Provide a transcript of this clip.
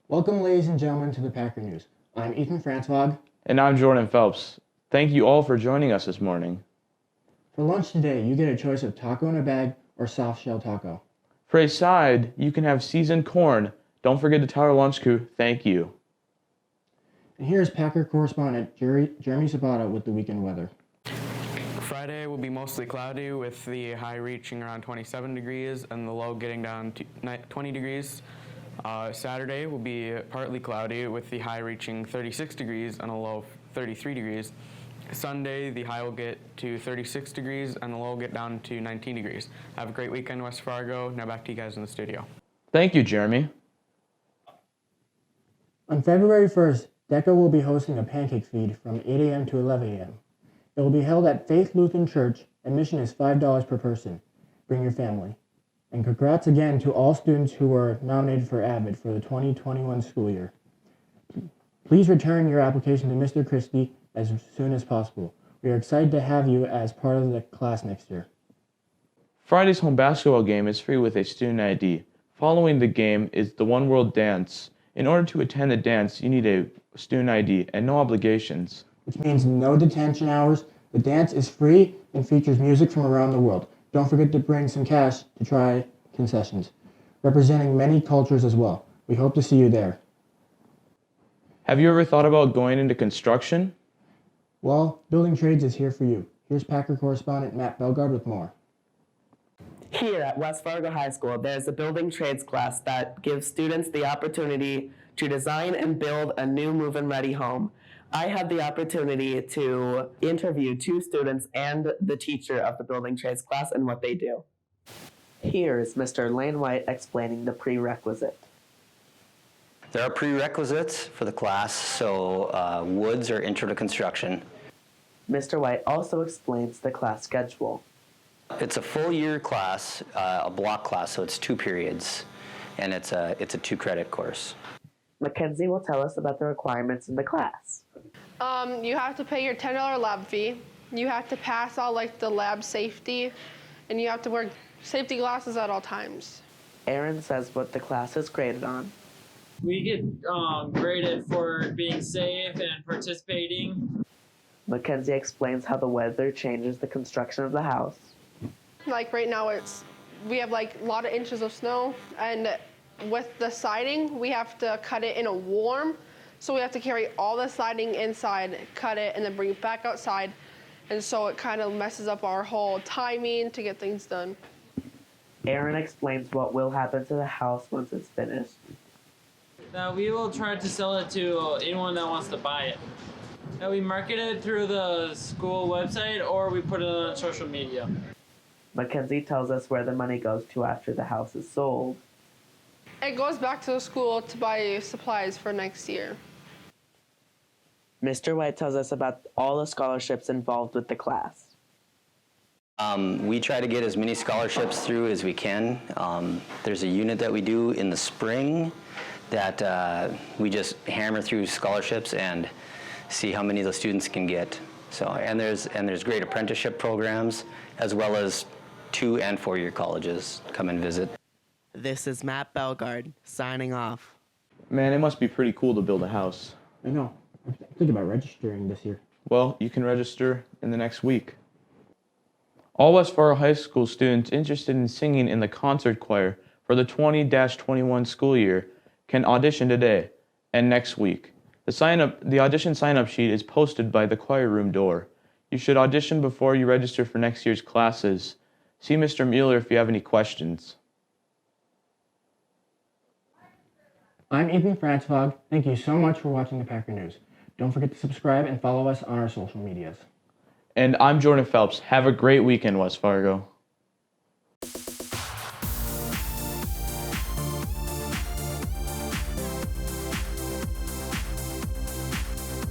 Welcome, ladies and gentlemen, to the Packer News. I'm Ethan Franzwag. And I'm Jordan Phelps. Thank you all for joining us this morning. For lunch today, you get a choice of taco in a bag or soft shell taco. For a side, you can have seasoned corn. Don't forget to tell our lunch crew, thank you. And here's Packer correspondent Jeremy Sabata with the weekend weather. Friday will be mostly cloudy with the high reaching around 27 degrees and the low getting down to 20 degrees. Saturday will be partly cloudy with the high reaching 36 degrees and a low of 33 degrees. Sunday, the high will get to 36 degrees and the low will get down to 19 degrees. Have a great weekend, West Fargo. Now back to you guys in the studio. Thank you, Jeremy. On February 1st, DECA will be hosting a pancake feed from 8 a.m. to 11 a.m. It will be held at Faith Lutheran Church. Admission is $5 per person. Bring your family. And congrats again to all students who were nominated for AVID for the 2021 school year. Please return your application to Mr. Christie as soon as possible. We are excited to have you as part of the class next year. Friday's home basketball game is free with a student ID. Following the game is the One World Dance. In order to attend the dance, you need a student ID and no obligations. Which means no detention hours. The dance is free and features music from around the world. Don't forget to bring some cash to try concessions, representing many cultures as well. We hope to see you there. Have you ever thought about going into construction? Well, Building Trades is here for you. Here's Packer correspondent Matt Belgard with more. Here at West Fargo High School, there's a building trades class that gives students the opportunity to design and build a new move-in ready home. I had the opportunity to interview two students and the teacher of the building trades class and what they do. Here's Mr. Lane White explaining the prerequisite. There are prerequisites for the class, so woods are intro to construction. Mr. White also explains the class schedule. It's a full year class, a block class, so it's 2 periods, and it's a 2-credit course. Mackenzie will tell us about the requirements in the class. You have to pay your $10 lab fee. You have to pass all the lab safety, and you have to wear safety glasses at all times. Aaron says what the class is graded on. We get graded for being safe and participating. Mackenzie explains how the weather changes the construction of the house. Like right now, we have a lot of inches of snow, and with the siding, we have to cut it in a warm. So we have to carry all the siding inside, cut it, and then bring it back outside. And so it kind of messes up our whole timing to get things done. Aaron explains what will happen to the house once it's finished. Now we will try to sell it to anyone that wants to buy it. Now we market it through the school website or we put it on social media. Mackenzie tells us where the money goes to after the house is sold. It goes back to the school to buy supplies for next year. Mr. White tells us about all the scholarships involved with the class. We try to get as many scholarships through as we can. There's a unit that we do in the spring that we just hammer through scholarships and see how many the students can get. So, and there's great apprenticeship programs as well as 2- and 4-year colleges come and visit. This is Matt Belgard, signing off. Man, it must be pretty cool to build a house. I know. I'm thinking about registering this year. Well, you can register in the next week. All West Fargo High School students interested in singing in the concert choir for the 20-21 school year can audition today and next week. The audition sign-up sheet is posted by the choir room door. You should audition before you register for next year's classes. See Mr. Mueller if you have any questions. I'm Ethan Franzwag. Thank you so much for watching the Packer News. Don't forget to subscribe and follow us on our social medias. And I'm Jordan Phelps. Have a great weekend, West Fargo.